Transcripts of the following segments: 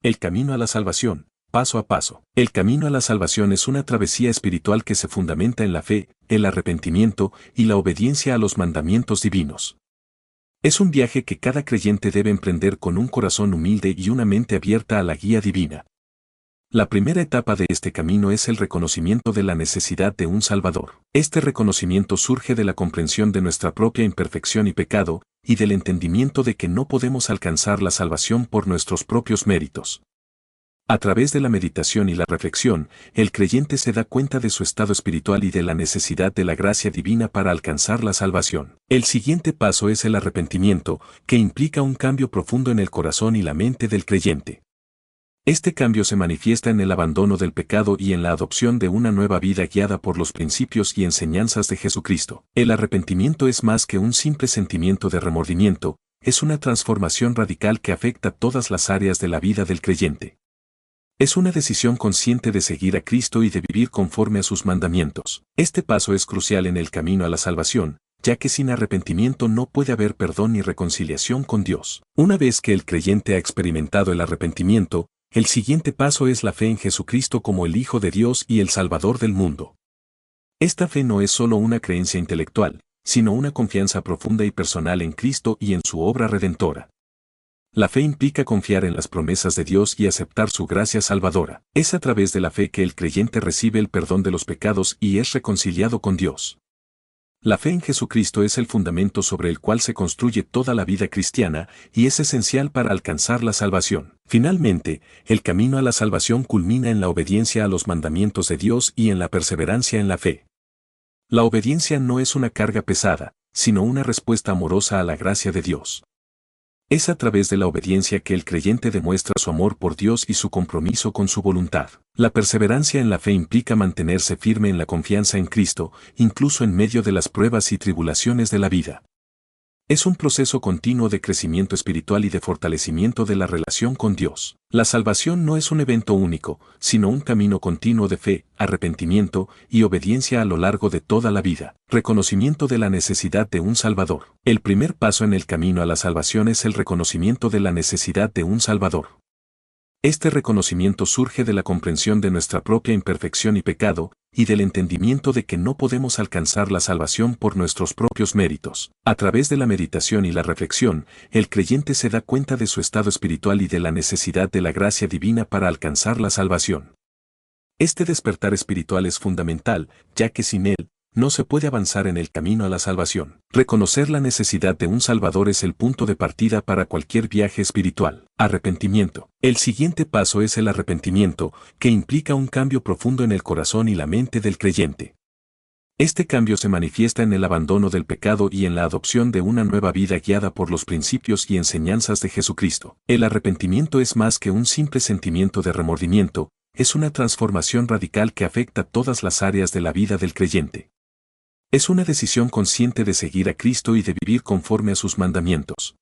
El camino a la salvación, paso a paso. El camino a la salvación es una travesía espiritual que se fundamenta en la fe, el arrepentimiento y la obediencia a los mandamientos divinos. Es un viaje que cada creyente debe emprender con un corazón humilde y una mente abierta a la guía divina. La primera etapa de este camino es el reconocimiento de la necesidad de un Salvador. Este reconocimiento surge de la comprensión de nuestra propia imperfección y pecado, y del entendimiento de que no podemos alcanzar la salvación por nuestros propios méritos. A través de la meditación y la reflexión, el creyente se da cuenta de su estado espiritual y de la necesidad de la gracia divina para alcanzar la salvación. El siguiente paso es el arrepentimiento, que implica un cambio profundo en el corazón y la mente del creyente. Este cambio se manifiesta en el abandono del pecado y en la adopción de una nueva vida guiada por los principios y enseñanzas de Jesucristo. El arrepentimiento es más que un simple sentimiento de remordimiento, es una transformación radical que afecta todas las áreas de la vida del creyente. Es una decisión consciente de seguir a Cristo y de vivir conforme a sus mandamientos. Este paso es crucial en el camino a la salvación, ya que sin arrepentimiento no puede haber perdón ni reconciliación con Dios. Una vez que el creyente ha experimentado el arrepentimiento, el siguiente paso es la fe en Jesucristo como el Hijo de Dios y el Salvador del mundo. Esta fe no es solo una creencia intelectual, sino una confianza profunda y personal en Cristo y en su obra redentora. La fe implica confiar en las promesas de Dios y aceptar su gracia salvadora. Es a través de la fe que el creyente recibe el perdón de los pecados y es reconciliado con Dios. La fe en Jesucristo es el fundamento sobre el cual se construye toda la vida cristiana y es esencial para alcanzar la salvación. Finalmente, el camino a la salvación culmina en la obediencia a los mandamientos de Dios y en la perseverancia en la fe. La obediencia no es una carga pesada, sino una respuesta amorosa a la gracia de Dios. Es a través de la obediencia que el creyente demuestra su amor por Dios y su compromiso con su voluntad. La perseverancia en la fe implica mantenerse firme en la confianza en Cristo, incluso en medio de las pruebas y tribulaciones de la vida. Es un proceso continuo de crecimiento espiritual y de fortalecimiento de la relación con Dios. La salvación no es un evento único, sino un camino continuo de fe, arrepentimiento y obediencia a lo largo de toda la vida. Reconocimiento de la necesidad de un Salvador. El primer paso en el camino a la salvación es el reconocimiento de la necesidad de un Salvador. Este reconocimiento surge de la comprensión de nuestra propia imperfección y pecado, y del entendimiento de que no podemos alcanzar la salvación por nuestros propios méritos. A través de la meditación y la reflexión, el creyente se da cuenta de su estado espiritual y de la necesidad de la gracia divina para alcanzar la salvación. Este despertar espiritual es fundamental, ya que sin él, no se puede avanzar en el camino a la salvación. Reconocer la necesidad de un Salvador es el punto de partida para cualquier viaje espiritual. Arrepentimiento. El siguiente paso es el arrepentimiento, que implica un cambio profundo en el corazón y la mente del creyente. Este cambio se manifiesta en el abandono del pecado y en la adopción de una nueva vida guiada por los principios y enseñanzas de Jesucristo. El arrepentimiento es más que un simple sentimiento de remordimiento, es una transformación radical que afecta todas las áreas de la vida del creyente. Es una decisión consciente de seguir a Cristo y de vivir conforme a sus mandamientos.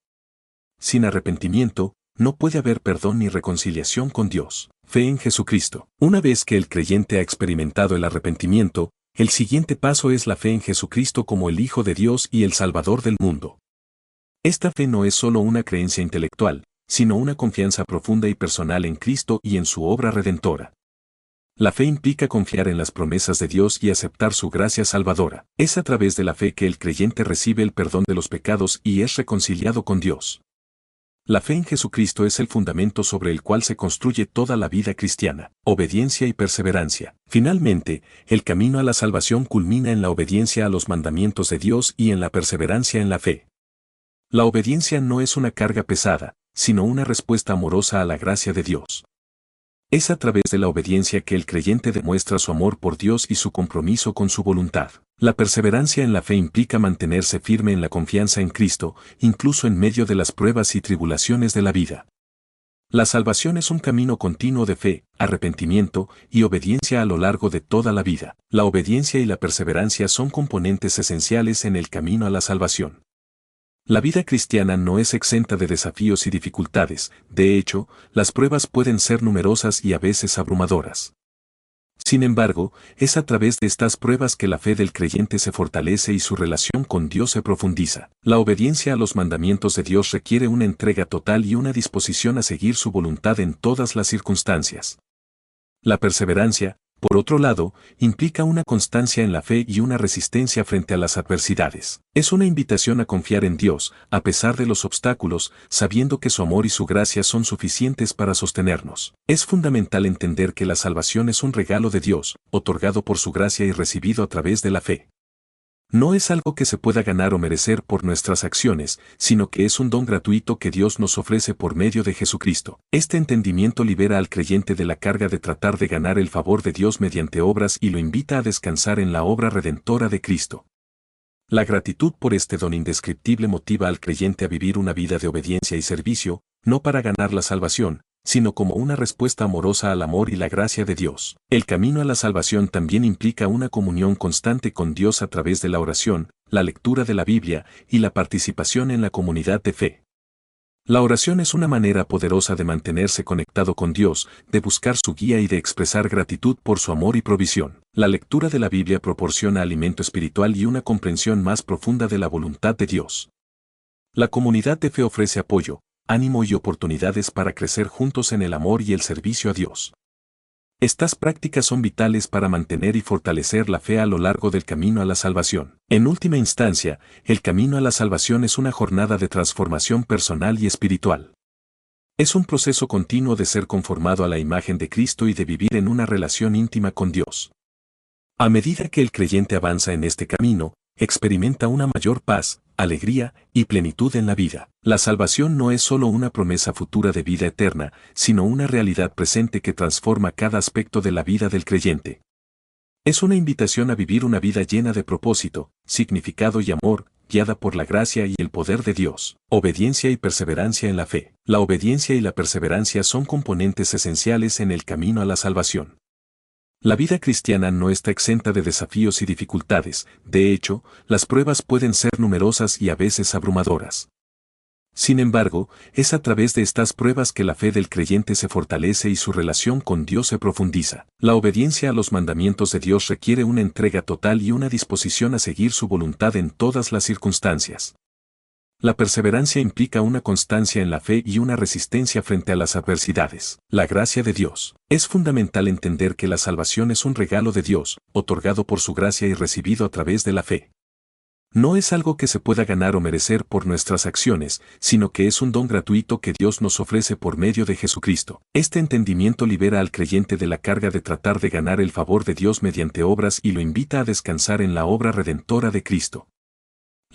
Sin arrepentimiento, no puede haber perdón ni reconciliación con Dios. Fe en Jesucristo. Una vez que el creyente ha experimentado el arrepentimiento, el siguiente paso es la fe en Jesucristo como el Hijo de Dios y el Salvador del mundo. Esta fe no es solo una creencia intelectual, sino una confianza profunda y personal en Cristo y en su obra redentora. La fe implica confiar en las promesas de Dios y aceptar su gracia salvadora. Es a través de la fe que el creyente recibe el perdón de los pecados y es reconciliado con Dios. La fe en Jesucristo es el fundamento sobre el cual se construye toda la vida cristiana, obediencia y perseverancia. Finalmente, el camino a la salvación culmina en la obediencia a los mandamientos de Dios y en la perseverancia en la fe. La obediencia no es una carga pesada, sino una respuesta amorosa a la gracia de Dios. Es a través de la obediencia que el creyente demuestra su amor por Dios y su compromiso con su voluntad. La perseverancia en la fe implica mantenerse firme en la confianza en Cristo, incluso en medio de las pruebas y tribulaciones de la vida. La salvación es un camino continuo de fe, arrepentimiento y obediencia a lo largo de toda la vida. La obediencia y la perseverancia son componentes esenciales en el camino a la salvación. La vida cristiana no es exenta de desafíos y dificultades, de hecho, las pruebas pueden ser numerosas y a veces abrumadoras. Sin embargo, es a través de estas pruebas que la fe del creyente se fortalece y su relación con Dios se profundiza. La obediencia a los mandamientos de Dios requiere una entrega total y una disposición a seguir su voluntad en todas las circunstancias. La perseverancia, por otro lado, implica una constancia en la fe y una resistencia frente a las adversidades. Es una invitación a confiar en Dios, a pesar de los obstáculos, sabiendo que su amor y su gracia son suficientes para sostenernos. Es fundamental entender que la salvación es un regalo de Dios, otorgado por su gracia y recibido a través de la fe. No es algo que se pueda ganar o merecer por nuestras acciones, sino que es un don gratuito que Dios nos ofrece por medio de Jesucristo. Este entendimiento libera al creyente de la carga de tratar de ganar el favor de Dios mediante obras y lo invita a descansar en la obra redentora de Cristo. La gratitud por este don indescriptible motiva al creyente a vivir una vida de obediencia y servicio, no para ganar la salvación, sino como una respuesta amorosa al amor y la gracia de Dios. El camino a la salvación también implica una comunión constante con Dios a través de la oración, la lectura de la Biblia y la participación en la comunidad de fe. La oración es una manera poderosa de mantenerse conectado con Dios, de buscar su guía y de expresar gratitud por su amor y provisión. La lectura de la Biblia proporciona alimento espiritual y una comprensión más profunda de la voluntad de Dios. La comunidad de fe ofrece apoyo, ánimo y oportunidades para crecer juntos en el amor y el servicio a Dios. Estas prácticas son vitales para mantener y fortalecer la fe a lo largo del camino a la salvación. En última instancia, el camino a la salvación es una jornada de transformación personal y espiritual. Es un proceso continuo de ser conformado a la imagen de Cristo y de vivir en una relación íntima con Dios. A medida que el creyente avanza en este camino, experimenta una mayor paz, alegría y plenitud en la vida. La salvación no es solo una promesa futura de vida eterna, sino una realidad presente que transforma cada aspecto de la vida del creyente. Es una invitación a vivir una vida llena de propósito, significado y amor, guiada por la gracia y el poder de Dios. Obediencia y perseverancia en la fe. La obediencia y la perseverancia son componentes esenciales en el camino a la salvación. La vida cristiana no está exenta de desafíos y dificultades, de hecho, las pruebas pueden ser numerosas y a veces abrumadoras. Sin embargo, es a través de estas pruebas que la fe del creyente se fortalece y su relación con Dios se profundiza. La obediencia a los mandamientos de Dios requiere una entrega total y una disposición a seguir su voluntad en todas las circunstancias. La perseverancia implica una constancia en la fe y una resistencia frente a las adversidades. La gracia de Dios. Es fundamental entender que la salvación es un regalo de Dios, otorgado por su gracia y recibido a través de la fe. No es algo que se pueda ganar o merecer por nuestras acciones, sino que es un don gratuito que Dios nos ofrece por medio de Jesucristo. Este entendimiento libera al creyente de la carga de tratar de ganar el favor de Dios mediante obras y lo invita a descansar en la obra redentora de Cristo.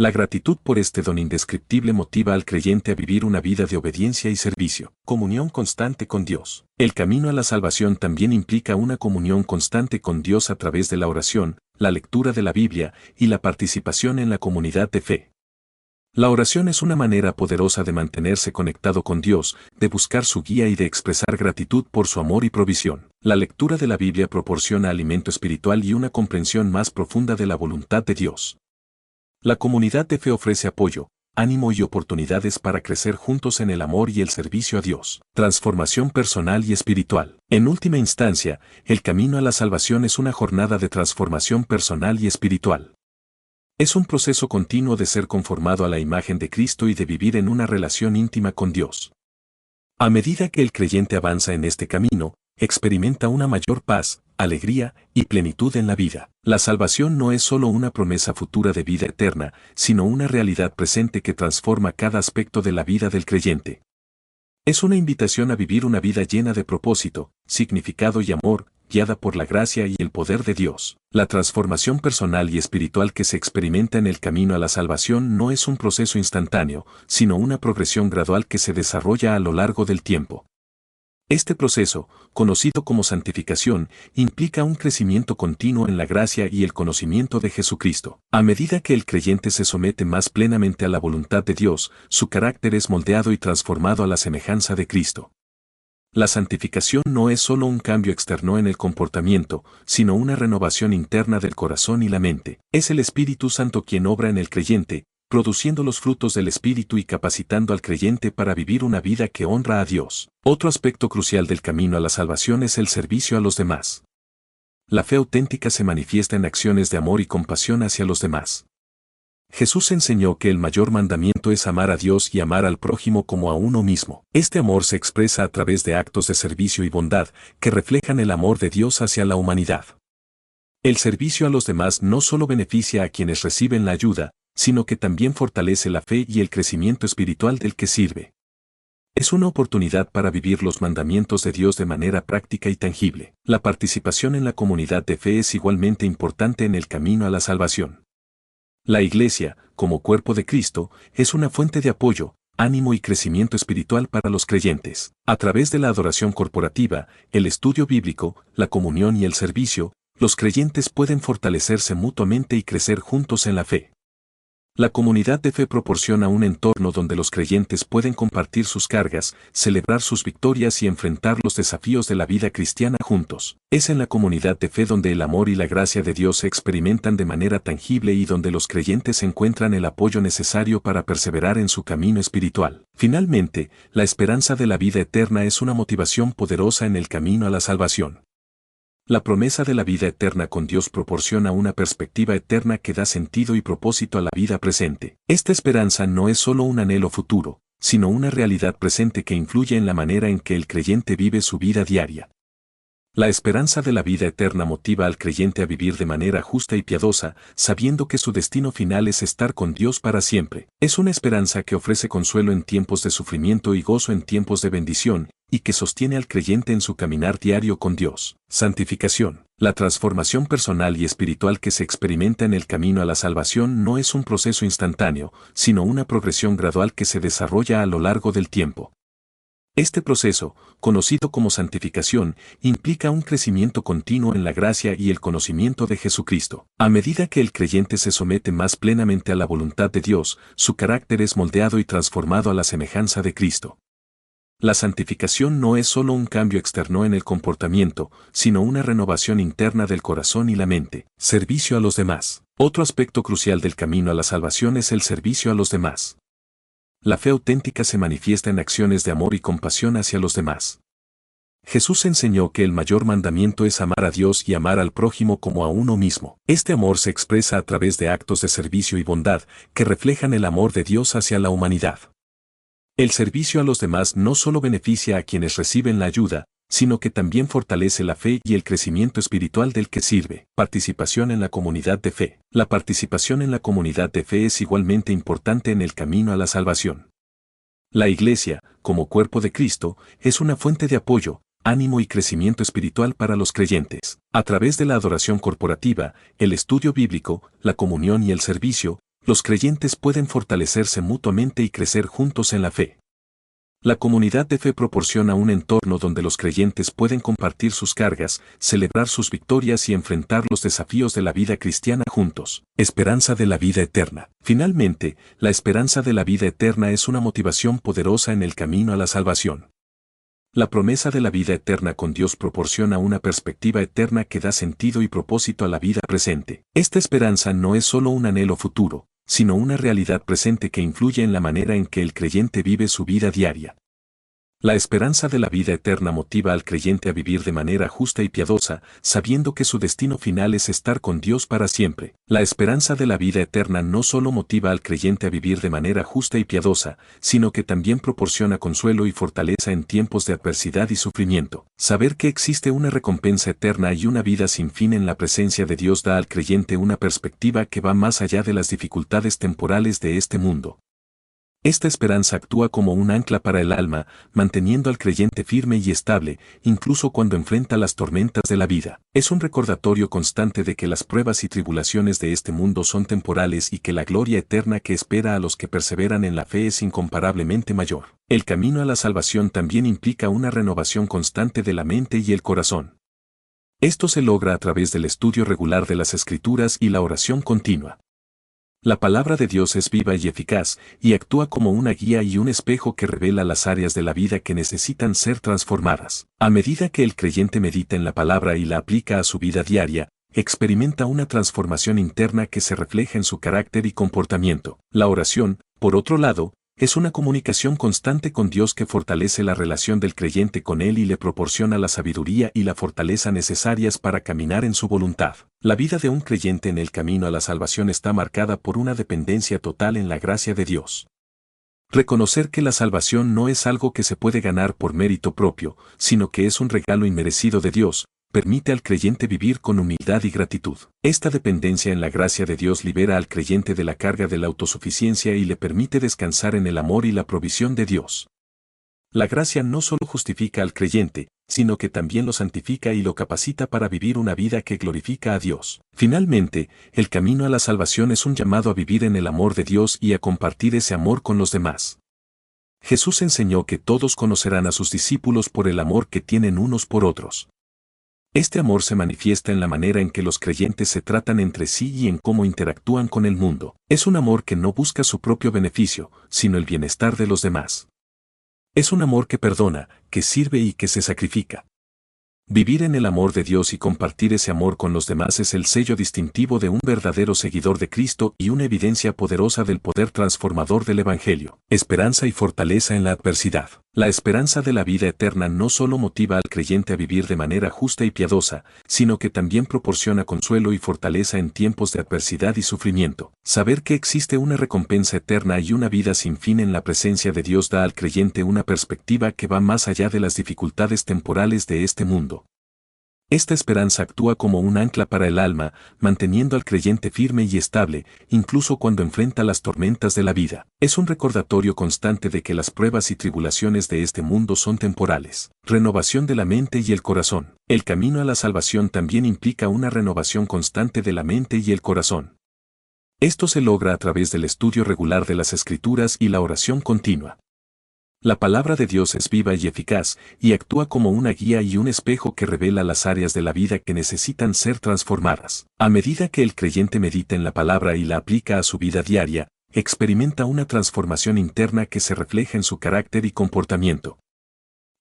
La gratitud por este don indescriptible motiva al creyente a vivir una vida de obediencia y servicio. Comunión constante con Dios. El camino a la salvación también implica una comunión constante con Dios a través de la oración, la lectura de la Biblia y la participación en la comunidad de fe. La oración es una manera poderosa de mantenerse conectado con Dios, de buscar su guía y de expresar gratitud por su amor y provisión. La lectura de la Biblia proporciona alimento espiritual y una comprensión más profunda de la voluntad de Dios. La comunidad de fe ofrece apoyo, ánimo y oportunidades para crecer juntos en el amor y el servicio a Dios. Transformación personal y espiritual. En última instancia, el camino a la salvación es una jornada de transformación personal y espiritual. Es un proceso continuo de ser conformado a la imagen de Cristo y de vivir en una relación íntima con Dios. A medida que el creyente avanza en este camino, experimenta una mayor paz, alegría y plenitud en la vida. La salvación no es solo una promesa futura de vida eterna, sino una realidad presente que transforma cada aspecto de la vida del creyente. Es una invitación a vivir una vida llena de propósito, significado y amor, guiada por la gracia y el poder de Dios. La transformación personal y espiritual que se experimenta en el camino a la salvación no es un proceso instantáneo, sino una progresión gradual que se desarrolla a lo largo del tiempo. Este proceso, conocido como santificación, implica un crecimiento continuo en la gracia y el conocimiento de Jesucristo. A medida que el creyente se somete más plenamente a la voluntad de Dios, su carácter es moldeado y transformado a la semejanza de Cristo. La santificación no es solo un cambio externo en el comportamiento, sino una renovación interna del corazón y la mente. Es el Espíritu Santo quien obra en el creyente, produciendo los frutos del Espíritu y capacitando al creyente para vivir una vida que honra a Dios. Otro aspecto crucial del camino a la salvación es el servicio a los demás. La fe auténtica se manifiesta en acciones de amor y compasión hacia los demás. Jesús enseñó que el mayor mandamiento es amar a Dios y amar al prójimo como a uno mismo. Este amor se expresa a través de actos de servicio y bondad que reflejan el amor de Dios hacia la humanidad. El servicio a los demás no solo beneficia a quienes reciben la ayuda, sino que también fortalece la fe y el crecimiento espiritual del que sirve. Es una oportunidad para vivir los mandamientos de Dios de manera práctica y tangible. La participación en la comunidad de fe es igualmente importante en el camino a la salvación. La Iglesia, como cuerpo de Cristo, es una fuente de apoyo, ánimo y crecimiento espiritual para los creyentes. A través de la adoración corporativa, el estudio bíblico, la comunión y el servicio, los creyentes pueden fortalecerse mutuamente y crecer juntos en la fe. La comunidad de fe proporciona un entorno donde los creyentes pueden compartir sus cargas, celebrar sus victorias y enfrentar los desafíos de la vida cristiana juntos. Es en la comunidad de fe donde el amor y la gracia de Dios se experimentan de manera tangible y donde los creyentes encuentran el apoyo necesario para perseverar en su camino espiritual. Finalmente, la esperanza de la vida eterna es una motivación poderosa en el camino a la salvación. La promesa de la vida eterna con Dios proporciona una perspectiva eterna que da sentido y propósito a la vida presente. Esta esperanza no es solo un anhelo futuro, sino una realidad presente que influye en la manera en que el creyente vive su vida diaria. La esperanza de la vida eterna motiva al creyente a vivir de manera justa y piadosa, sabiendo que su destino final es estar con Dios para siempre. Es una esperanza que ofrece consuelo en tiempos de sufrimiento y gozo en tiempos de bendición, y que sostiene al creyente en su caminar diario con Dios. Santificación. La transformación personal y espiritual que se experimenta en el camino a la salvación no es un proceso instantáneo, sino una progresión gradual que se desarrolla a lo largo del tiempo. Este proceso, conocido como santificación, implica un crecimiento continuo en la gracia y el conocimiento de Jesucristo. A medida que el creyente se somete más plenamente a la voluntad de Dios, su carácter es moldeado y transformado a la semejanza de Cristo. La santificación no es solo un cambio externo en el comportamiento, sino una renovación interna del corazón y la mente. Servicio a los demás. Otro aspecto crucial del camino a la salvación es el servicio a los demás. La fe auténtica se manifiesta en acciones de amor y compasión hacia los demás. Jesús enseñó que el mayor mandamiento es amar a Dios y amar al prójimo como a uno mismo. Este amor se expresa a través de actos de servicio y bondad que reflejan el amor de Dios hacia la humanidad. El servicio a los demás no solo beneficia a quienes reciben la ayuda, sino que también fortalece la fe y el crecimiento espiritual del que sirve. Participación en la comunidad de fe. La participación en la comunidad de fe es igualmente importante en el camino a la salvación. La Iglesia, como cuerpo de Cristo, es una fuente de apoyo, ánimo y crecimiento espiritual para los creyentes. A través de la adoración corporativa, el estudio bíblico, la comunión y el servicio, los creyentes pueden fortalecerse mutuamente y crecer juntos en la fe. La comunidad de fe proporciona un entorno donde los creyentes pueden compartir sus cargas, celebrar sus victorias y enfrentar los desafíos de la vida cristiana juntos. Esperanza de la vida eterna. Finalmente, la esperanza de la vida eterna es una motivación poderosa en el camino a la salvación. La promesa de la vida eterna con Dios proporciona una perspectiva eterna que da sentido y propósito a la vida presente. Esta esperanza no es solo un anhelo futuro, sino una realidad presente que influye en la manera en que el creyente vive su vida diaria. La esperanza de la vida eterna motiva al creyente a vivir de manera justa y piadosa, sabiendo que su destino final es estar con Dios para siempre. La esperanza de la vida eterna no solo motiva al creyente a vivir de manera justa y piadosa, sino que también proporciona consuelo y fortaleza en tiempos de adversidad y sufrimiento. Saber que existe una recompensa eterna y una vida sin fin en la presencia de Dios da al creyente una perspectiva que va más allá de las dificultades temporales de este mundo. Esta esperanza actúa como un ancla para el alma, manteniendo al creyente firme y estable, incluso cuando enfrenta las tormentas de la vida. Es un recordatorio constante de que las pruebas y tribulaciones de este mundo son temporales y que la gloria eterna que espera a los que perseveran en la fe es incomparablemente mayor. El camino a la salvación también implica una renovación constante de la mente y el corazón. Esto se logra a través del estudio regular de las Escrituras y la oración continua. La palabra de Dios es viva y eficaz, y actúa como una guía y un espejo que revela las áreas de la vida que necesitan ser transformadas. A medida que el creyente medita en la palabra y la aplica a su vida diaria, experimenta una transformación interna que se refleja en su carácter y comportamiento. La oración, por otro lado, es una comunicación constante con Dios que fortalece la relación del creyente con Él y le proporciona la sabiduría y la fortaleza necesarias para caminar en su voluntad. La vida de un creyente en el camino a la salvación está marcada por una dependencia total en la gracia de Dios. Reconocer que la salvación no es algo que se puede ganar por mérito propio, sino que es un regalo inmerecido de Dios, permite al creyente vivir con humildad y gratitud. Esta dependencia en la gracia de Dios libera al creyente de la carga de la autosuficiencia y le permite descansar en el amor y la provisión de Dios. La gracia no solo justifica al creyente, sino que también lo santifica y lo capacita para vivir una vida que glorifica a Dios. Finalmente, el camino a la salvación es un llamado a vivir en el amor de Dios y a compartir ese amor con los demás. Jesús enseñó que todos conocerán a sus discípulos por el amor que tienen unos por otros. Este amor se manifiesta en la manera en que los creyentes se tratan entre sí y en cómo interactúan con el mundo. Es un amor que no busca su propio beneficio, sino el bienestar de los demás. Es un amor que perdona, que sirve y que se sacrifica. Vivir en el amor de Dios y compartir ese amor con los demás es el sello distintivo de un verdadero seguidor de Cristo y una evidencia poderosa del poder transformador del Evangelio. Esperanza y fortaleza en la adversidad. La esperanza de la vida eterna no solo motiva al creyente a vivir de manera justa y piadosa, sino que también proporciona consuelo y fortaleza en tiempos de adversidad y sufrimiento. Saber que existe una recompensa eterna y una vida sin fin en la presencia de Dios da al creyente una perspectiva que va más allá de las dificultades temporales de este mundo. Esta esperanza actúa como un ancla para el alma, manteniendo al creyente firme y estable, incluso cuando enfrenta las tormentas de la vida. Es un recordatorio constante de que las pruebas y tribulaciones de este mundo son temporales. Renovación de la mente y el corazón. El camino a la salvación también implica una renovación constante de la mente y el corazón. Esto se logra a través del estudio regular de las Escrituras y la oración continua. La palabra de Dios es viva y eficaz, y actúa como una guía y un espejo que revela las áreas de la vida que necesitan ser transformadas. A medida que el creyente medita en la palabra y la aplica a su vida diaria, experimenta una transformación interna que se refleja en su carácter y comportamiento.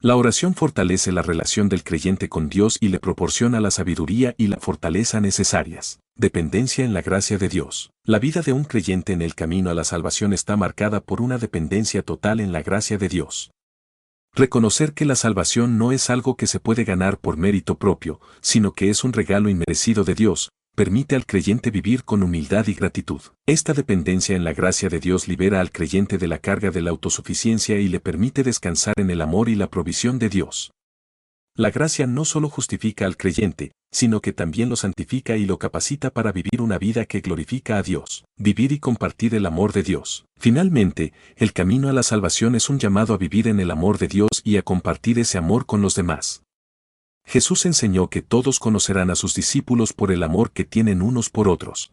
La oración fortalece la relación del creyente con Dios y le proporciona la sabiduría y la fortaleza necesarias. Dependencia en la gracia de Dios. La vida de un creyente en el camino a la salvación está marcada por una dependencia total en la gracia de Dios. Reconocer que la salvación no es algo que se puede ganar por mérito propio, sino que es un regalo inmerecido de Dios, permite al creyente vivir con humildad y gratitud. Esta dependencia en la gracia de Dios libera al creyente de la carga de la autosuficiencia y le permite descansar en el amor y la provisión de Dios. La gracia no solo justifica al creyente, sino que también lo santifica y lo capacita para vivir una vida que glorifica a Dios, vivir y compartir el amor de Dios. Finalmente, el camino a la salvación es un llamado a vivir en el amor de Dios y a compartir ese amor con los demás. Jesús enseñó que todos conocerán a sus discípulos por el amor que tienen unos por otros.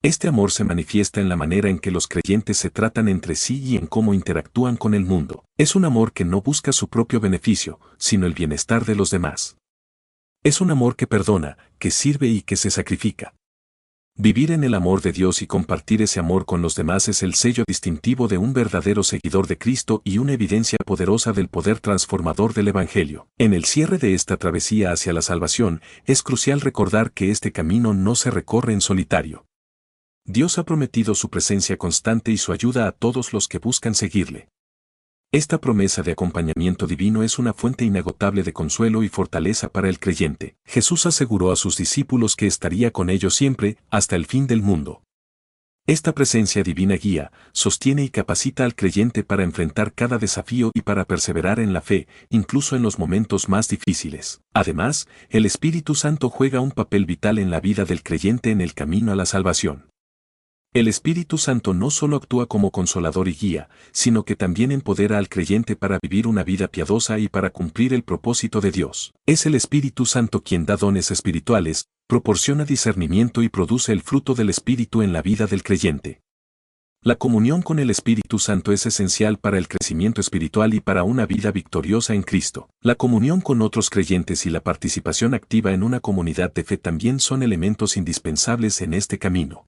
Este amor se manifiesta en la manera en que los creyentes se tratan entre sí y en cómo interactúan con el mundo. Es un amor que no busca su propio beneficio, sino el bienestar de los demás. Es un amor que perdona, que sirve y que se sacrifica. Vivir en el amor de Dios y compartir ese amor con los demás es el sello distintivo de un verdadero seguidor de Cristo y una evidencia poderosa del poder transformador del Evangelio. En el cierre de esta travesía hacia la salvación, es crucial recordar que este camino no se recorre en solitario. Dios ha prometido su presencia constante y su ayuda a todos los que buscan seguirle. Esta promesa de acompañamiento divino es una fuente inagotable de consuelo y fortaleza para el creyente. Jesús aseguró a sus discípulos que estaría con ellos siempre, hasta el fin del mundo. Esta presencia divina guía, sostiene y capacita al creyente para enfrentar cada desafío y para perseverar en la fe, incluso en los momentos más difíciles. Además, el Espíritu Santo juega un papel vital en la vida del creyente en el camino a la salvación. El Espíritu Santo no solo actúa como consolador y guía, sino que también empodera al creyente para vivir una vida piadosa y para cumplir el propósito de Dios. Es el Espíritu Santo quien da dones espirituales, proporciona discernimiento y produce el fruto del Espíritu en la vida del creyente. La comunión con el Espíritu Santo es esencial para el crecimiento espiritual y para una vida victoriosa en Cristo. La comunión con otros creyentes y la participación activa en una comunidad de fe también son elementos indispensables en este camino.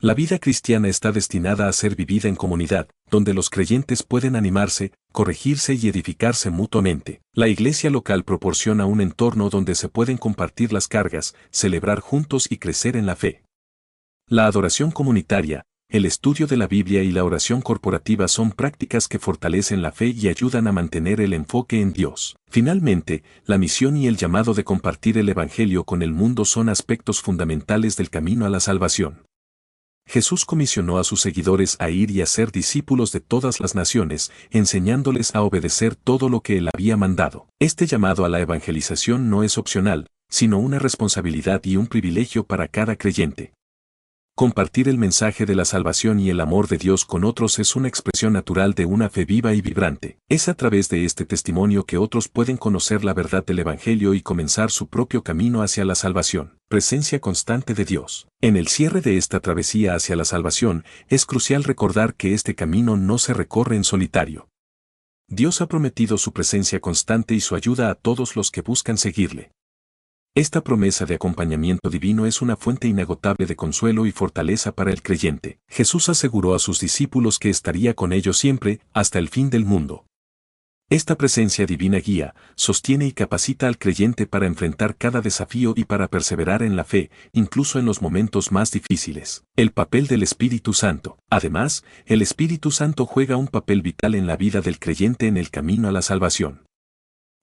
La vida cristiana está destinada a ser vivida en comunidad, donde los creyentes pueden animarse, corregirse y edificarse mutuamente. La iglesia local proporciona un entorno donde se pueden compartir las cargas, celebrar juntos y crecer en la fe. La adoración comunitaria, el estudio de la Biblia y la oración corporativa son prácticas que fortalecen la fe y ayudan a mantener el enfoque en Dios. Finalmente, la misión y el llamado de compartir el Evangelio con el mundo son aspectos fundamentales del camino a la salvación. Jesús comisionó a sus seguidores a ir y a ser discípulos de todas las naciones, enseñándoles a obedecer todo lo que Él había mandado. Este llamado a la evangelización no es opcional, sino una responsabilidad y un privilegio para cada creyente. Compartir el mensaje de la salvación y el amor de Dios con otros es una expresión natural de una fe viva y vibrante. Es a través de este testimonio que otros pueden conocer la verdad del Evangelio y comenzar su propio camino hacia la salvación. Presencia constante de Dios. En el cierre de esta travesía hacia la salvación, es crucial recordar que este camino no se recorre en solitario. Dios ha prometido su presencia constante y su ayuda a todos los que buscan seguirle. Esta promesa de acompañamiento divino es una fuente inagotable de consuelo y fortaleza para el creyente. Jesús aseguró a sus discípulos que estaría con ellos siempre, hasta el fin del mundo. Esta presencia divina guía, sostiene y capacita al creyente para enfrentar cada desafío y para perseverar en la fe, incluso en los momentos más difíciles. El papel del Espíritu Santo. Además, el Espíritu Santo juega un papel vital en la vida del creyente en el camino a la salvación.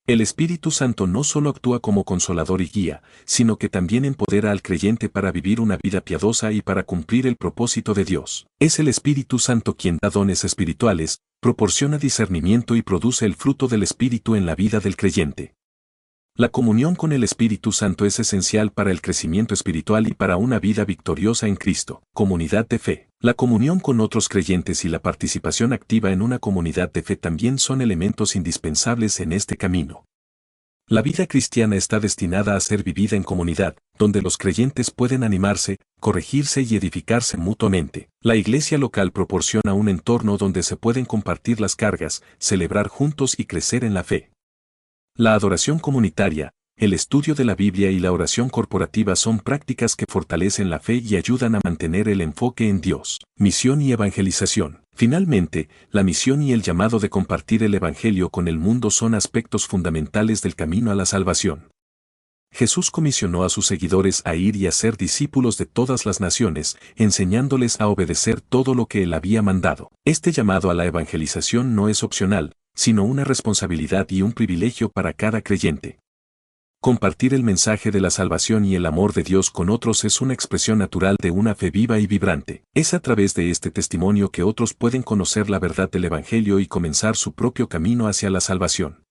El Espíritu Santo no solo actúa como consolador y guía, sino que también empodera al creyente para vivir una vida piadosa y para cumplir el propósito de Dios. Es el Espíritu Santo quien da dones espirituales, proporciona discernimiento y produce el fruto del Espíritu en la vida del creyente. La comunión con el Espíritu Santo es esencial para el crecimiento espiritual y para una vida victoriosa en Cristo. Comunidad de fe. La comunión con otros creyentes y la participación activa en una comunidad de fe también son elementos indispensables en este camino. La vida cristiana está destinada a ser vivida en comunidad, donde los creyentes pueden animarse, corregirse y edificarse mutuamente. La iglesia local proporciona un entorno donde se pueden compartir las cargas, celebrar juntos y crecer en la fe. La adoración comunitaria, el estudio de la Biblia y la oración corporativa son prácticas que fortalecen la fe y ayudan a mantener el enfoque en Dios. Misión y evangelización. Finalmente, la misión y el llamado de compartir el Evangelio con el mundo son aspectos fundamentales del camino a la salvación. Jesús comisionó a sus seguidores a ir y a ser discípulos de todas las naciones, enseñándoles a obedecer todo lo que Él había mandado. Este llamado a la evangelización no es opcional, sino una responsabilidad y un privilegio para cada creyente. Compartir el mensaje de la salvación y el amor de Dios con otros es una expresión natural de una fe viva y vibrante. Es a través de este testimonio que otros pueden conocer la verdad del Evangelio y comenzar su propio camino hacia la salvación.